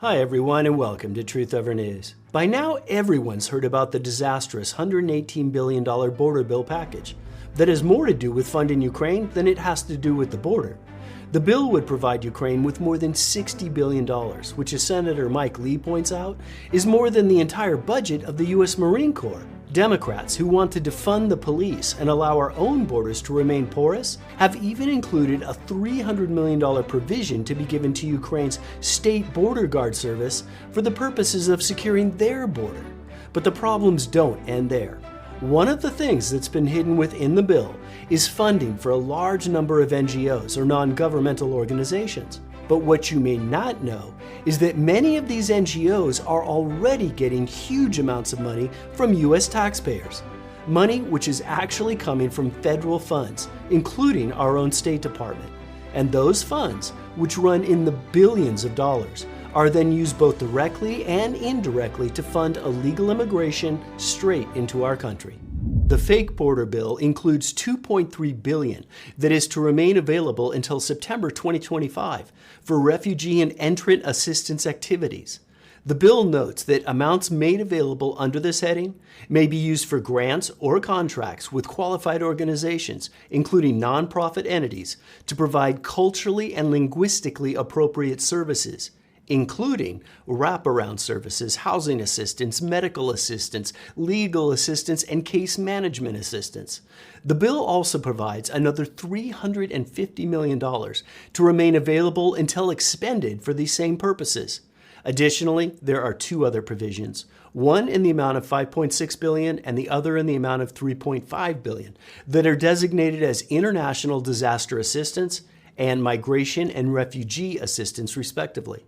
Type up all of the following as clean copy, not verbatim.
Hi everyone and welcome to Truth Over News. By now everyone's heard about the disastrous $118 billion border bill package that has more to do with funding Ukraine than it has to do with the border. The bill would provide Ukraine with more than $60 billion, which as Senator Mike Lee points out, is more than the entire budget of the U.S. Marine Corps. Democrats who want to defund the police and allow our own borders to remain porous have even included a $300 million provision to be given to Ukraine's state border guard service for the purposes of securing their border. But the problems don't end there. One of the things that's been hidden within the bill is funding for a large number of NGOs or non-governmental organizations. But what you may not know is that many of these NGOs are already getting huge amounts of money from U.S. taxpayers. Money which is actually coming from federal funds, including our own State Department. And those funds, which run in the billions of dollars, are then used both directly and indirectly to fund illegal immigration straight into our country. The fake border bill includes $2.3 billion that is to remain available until September 2025 for refugee and entrant assistance activities. The bill notes that amounts made available under this heading may be used for grants or contracts with qualified organizations, including nonprofit entities, to provide culturally and linguistically appropriate services, including wraparound services, housing assistance, medical assistance, legal assistance, and case management assistance. The bill also provides another $350 million to remain available until expended for these same purposes. Additionally, there are two other provisions, one in the amount of $5.6 billion and the other in the amount of $3.5 billion, that are designated as international disaster assistance and migration and refugee assistance, respectively.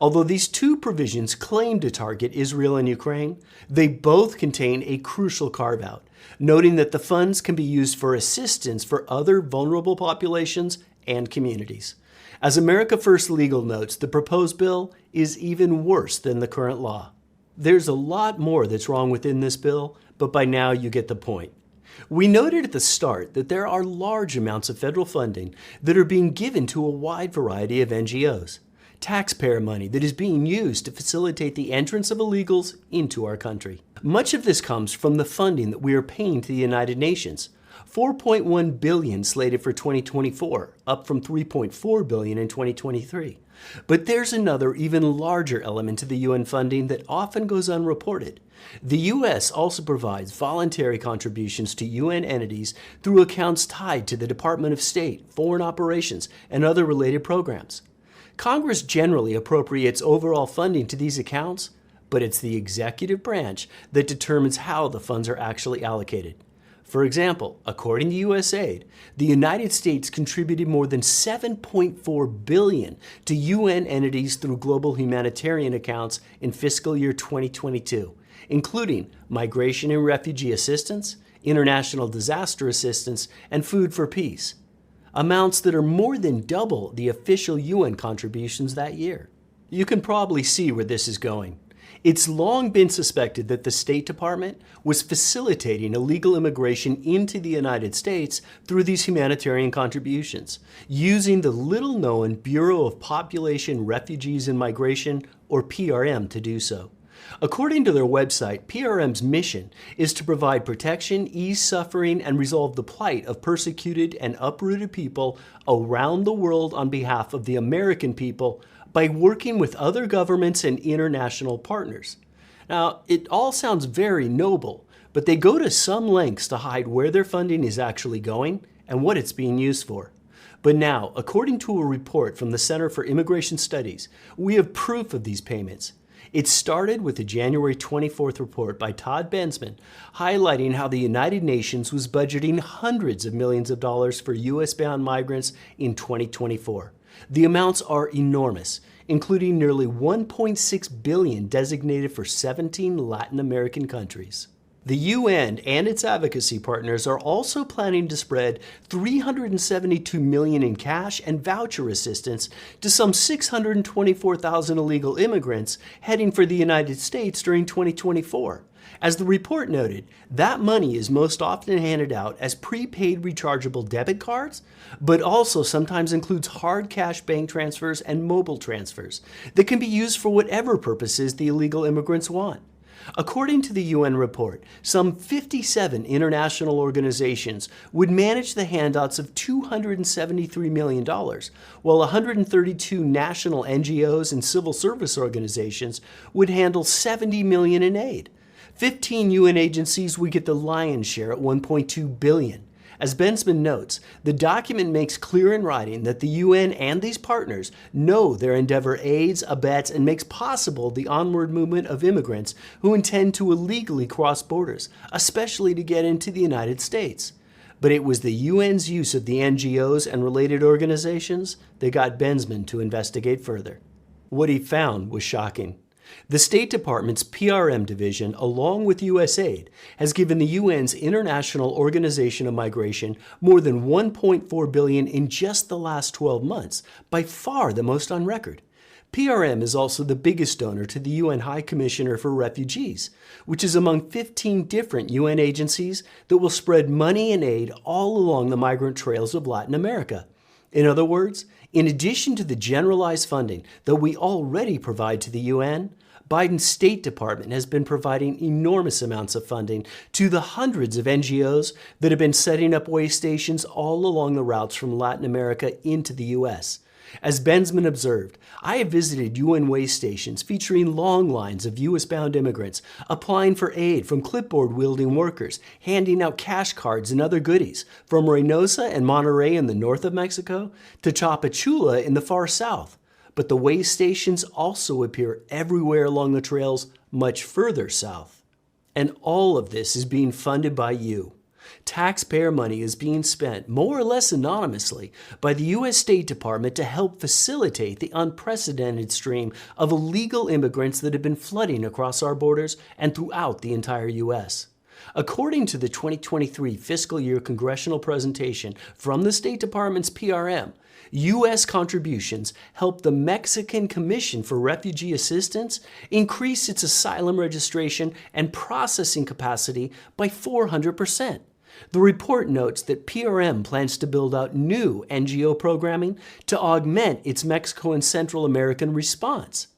Although these two provisions claim to target Israel and Ukraine, they both contain a crucial carve-out, noting that the funds can be used for assistance for other vulnerable populations and communities. As America First Legal notes, the proposed bill is even worse than the current law. There's a lot more that's wrong within this bill, but by now you get the point. We noted at the start that there are large amounts of federal funding that are being given to a wide variety of NGOs. Taxpayer money that is being used to facilitate the entrance of illegals into our country. Much of this comes from the funding that we are paying to the United Nations. $4.1 billion slated for 2024, up from $3.4 billion in 2023. But there's another even larger element to the UN funding that often goes unreported. The U.S. also provides voluntary contributions to UN entities through accounts tied to the Department of State, Foreign Operations, and other related programs. Congress generally appropriates overall funding to these accounts, but it's the executive branch that determines how the funds are actually allocated. For example, according to USAID, the United States contributed more than $7.4 billion to UN entities through global humanitarian accounts in fiscal year 2022, including migration and refugee assistance, international disaster assistance, and food for peace. Amounts that are more than double the official UN contributions that year. You can probably see where this is going. It's long been suspected that the State Department was facilitating illegal immigration into the United States through these humanitarian contributions, using the little-known Bureau of Population, Refugees, and Migration, or PRM, to do so. According to their website, PRM's mission is to provide protection, ease suffering, and resolve the plight of persecuted and uprooted people around the world on behalf of the American people by working with other governments and international partners. Now, it all sounds very noble, but they go to some lengths to hide where their funding is actually going and what it's being used for. But now, according to a report from the Center for Immigration Studies, we have proof of these payments. It started with the January 24th report by Todd Bensman, highlighting how the United Nations was budgeting hundreds of millions of dollars for U.S.-bound migrants in 2024. The amounts are enormous, including nearly $1.6 billion designated for 17 Latin American countries. The UN and its advocacy partners are also planning to spread $372 million in cash and voucher assistance to some 624,000 illegal immigrants heading for the United States during 2024. As the report noted, that money is most often handed out as prepaid rechargeable debit cards, but also sometimes includes hard cash bank transfers and mobile transfers that can be used for whatever purposes the illegal immigrants want. According to the UN report, some 57 international organizations would manage the handouts of $273 million, while 132 national NGOs and civil service organizations would handle $70 million in aid. 15 UN agencies would get the lion's share at $1.2 billion. As Bensman notes, the document makes clear in writing that the UN and these partners know their endeavor aids, abets, and makes possible the onward movement of immigrants who intend to illegally cross borders, especially to get into the United States. But it was the UN's use of the NGOs and related organizations that got Bensman to investigate further. What he found was shocking. The State Department's PRM division, along with USAID, has given the UN's International Organization of Migration more than $1.4 billion in just the last 12 months, by far the most on record. PRM is also the biggest donor to the UN High Commissioner for Refugees, which is among 15 different UN agencies that will spread money and aid all along the migrant trails of Latin America. In other words, in addition to the generalized funding that we already provide to the UN, Biden's State Department has been providing enormous amounts of funding to the hundreds of NGOs that have been setting up way stations all along the routes from Latin America into the U.S. As Bensman observed, I have visited UN way stations featuring long lines of U.S.-bound immigrants applying for aid from clipboard-wielding workers, handing out cash cards and other goodies, from Reynosa and Monterrey in the north of Mexico to Chapachula in the far south. But the way stations also appear everywhere along the trails much further south. And all of this is being funded by you. Taxpayer money is being spent, more or less anonymously, by the U.S. State Department to help facilitate the unprecedented stream of illegal immigrants that have been flooding across our borders and throughout the entire U.S. According to the 2023 fiscal year congressional presentation from the State Department's PRM, U.S. contributions helped the Mexican Commission for Refugee Assistance increase its asylum registration and processing capacity by 400%. The report notes that PRM plans to build out new NGO programming to augment its Mexico and Central American response.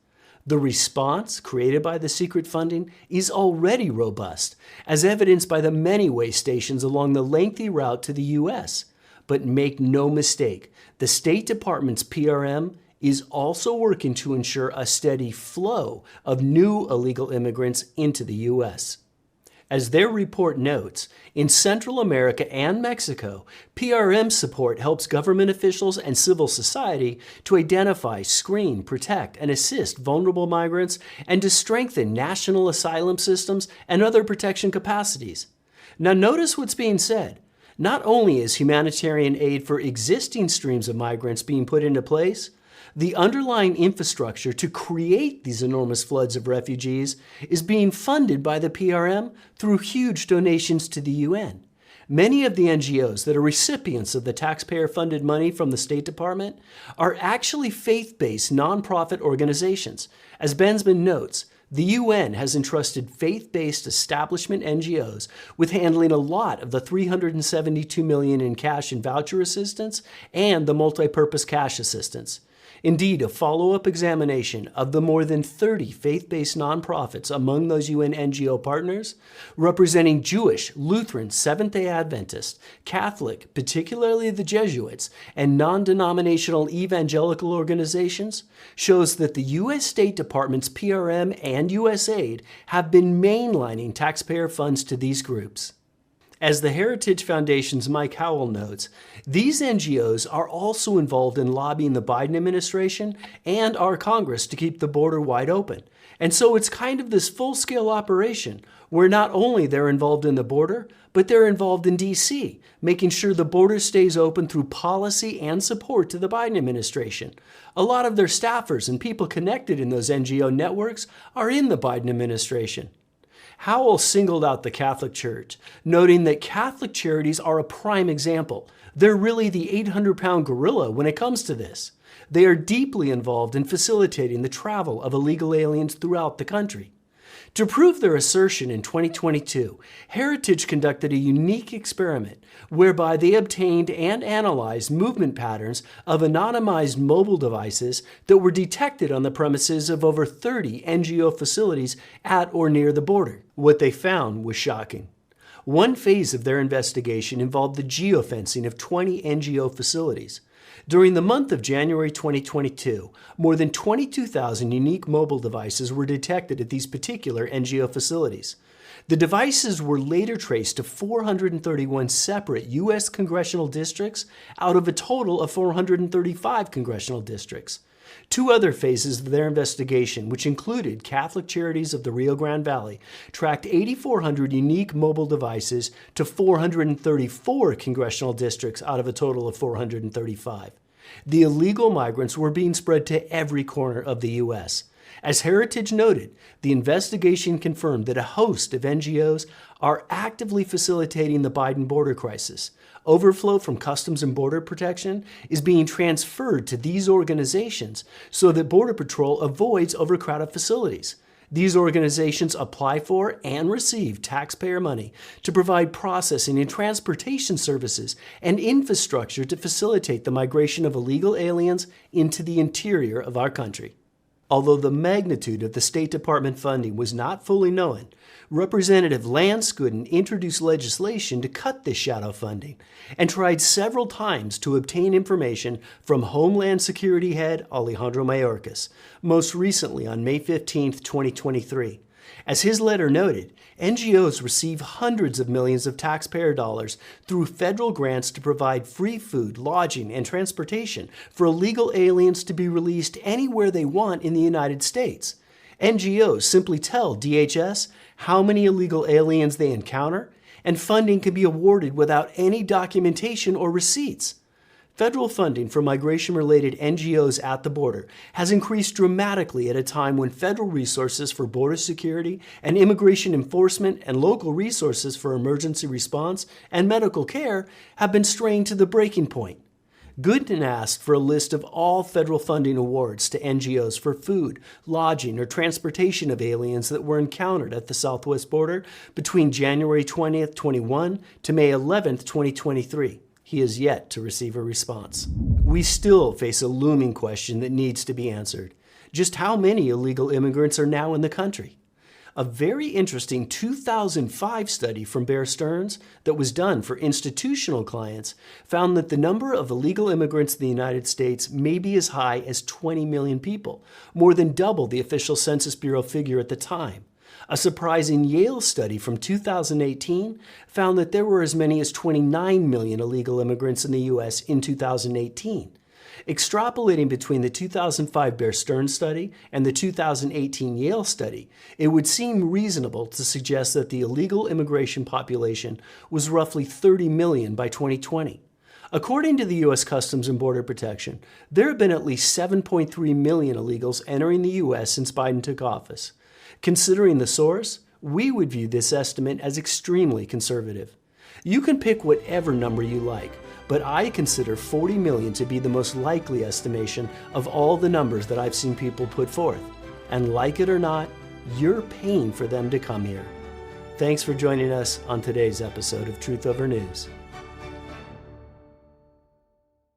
The response, created by the secret funding, is already robust, as evidenced by the many way stations along the lengthy route to the U.S. But make no mistake, the State Department's PRM is also working to ensure a steady flow of new illegal immigrants into the U.S. As their report notes, in Central America and Mexico, PRM support helps government officials and civil society to identify, screen, protect, and assist vulnerable migrants and to strengthen national asylum systems and other protection capacities. Now notice what's being said. Not only is humanitarian aid for existing streams of migrants being put into place, the underlying infrastructure to create these enormous floods of refugees is being funded by the PRM through huge donations to the UN. Many of the NGOs that are recipients of the taxpayer-funded money from the State Department are actually faith-based nonprofit organizations. As Bensman notes, the UN has entrusted faith-based establishment NGOs with handling a lot of the $372 million in cash and voucher assistance and the multi-purpose cash assistance. Indeed, a follow-up examination of the more than 30 faith-based nonprofits among those UN NGO partners, representing Jewish, Lutheran, Seventh-day Adventist, Catholic, particularly the Jesuits, and non-denominational evangelical organizations, shows that the U.S. State Department's PRM and USAID have been mainlining taxpayer funds to these groups. As the Heritage Foundation's Mike Howell notes, these NGOs are also involved in lobbying the Biden administration and our Congress to keep the border wide open. And so it's kind of this full-scale operation where not only they're involved in the border, but they're involved in D.C., making sure the border stays open through policy and support to the Biden administration. A lot of their staffers and people connected in those NGO networks are in the Biden administration. Howell singled out the Catholic Church, noting that Catholic charities are a prime example. They're really the 800-pound gorilla when it comes to this. They are deeply involved in facilitating the travel of illegal aliens throughout the country. To prove their assertion in 2022, Heritage conducted a unique experiment whereby they obtained and analyzed movement patterns of anonymized mobile devices that were detected on the premises of over 30 NGO facilities at or near the border. What they found was shocking. One phase of their investigation involved the geofencing of 20 NGO facilities. During the month of January 2022, more than 22,000 unique mobile devices were detected at these particular NGO facilities. The devices were later traced to 431 separate U.S. congressional districts out of a total of 435 congressional districts. Two other phases of their investigation, which included Catholic Charities of the Rio Grande Valley, tracked 8,400 unique mobile devices to 434 congressional districts out of a total of 435. The illegal migrants were being spread to every corner of the U.S. As Heritage noted, the investigation confirmed that a host of NGOs are actively facilitating the Biden border crisis. Overflow from Customs and Border Protection is being transferred to these organizations so that Border Patrol avoids overcrowded facilities. These organizations apply for and receive taxpayer money to provide processing and transportation services and infrastructure to facilitate the migration of illegal aliens into the interior of our country. Although the magnitude of the State Department funding was not fully known, Representative Lance Gooden introduced legislation to cut this shadow funding and tried several times to obtain information from Homeland Security head Alejandro Mayorkas, most recently on May 15, 2023. As his letter noted, NGOs receive hundreds of millions of taxpayer dollars through federal grants to provide free food, lodging, and transportation for illegal aliens to be released anywhere they want in the United States. NGOs simply tell DHS how many illegal aliens they encounter, and funding can be awarded without any documentation or receipts. Federal funding for migration-related NGOs at the border has increased dramatically at a time when federal resources for border security and immigration enforcement and local resources for emergency response and medical care have been strained to the breaking point. Gooden asked for a list of all federal funding awards to NGOs for food, lodging, or transportation of aliens that were encountered at the southwest border between January 20th, 21 to May 11th, 2023. He has yet to receive a response. We still face a looming question that needs to be answered. Just how many illegal immigrants are now in the country? A very interesting 2005 study from Bear Stearns that was done for institutional clients found that the number of illegal immigrants in the United States may be as high as 20 million people, more than double the official Census Bureau figure at the time. A surprising Yale study from 2018 found that there were as many as 29 million illegal immigrants in the U.S. in 2018. Extrapolating between the 2005 Bear Stearns study and the 2018 Yale study, it would seem reasonable to suggest that the illegal immigration population was roughly 30 million by 2020. According to the U.S. Customs and Border Protection, there have been at least 7.3 million illegals entering the U.S. since Biden took office. Considering the source, we would view this estimate as extremely conservative. You can pick whatever number you like, but I consider 40 million to be the most likely estimation of all the numbers that I've seen people put forth. And like it or not, you're paying for them to come here. Thanks for joining us on today's episode of Truth Over News.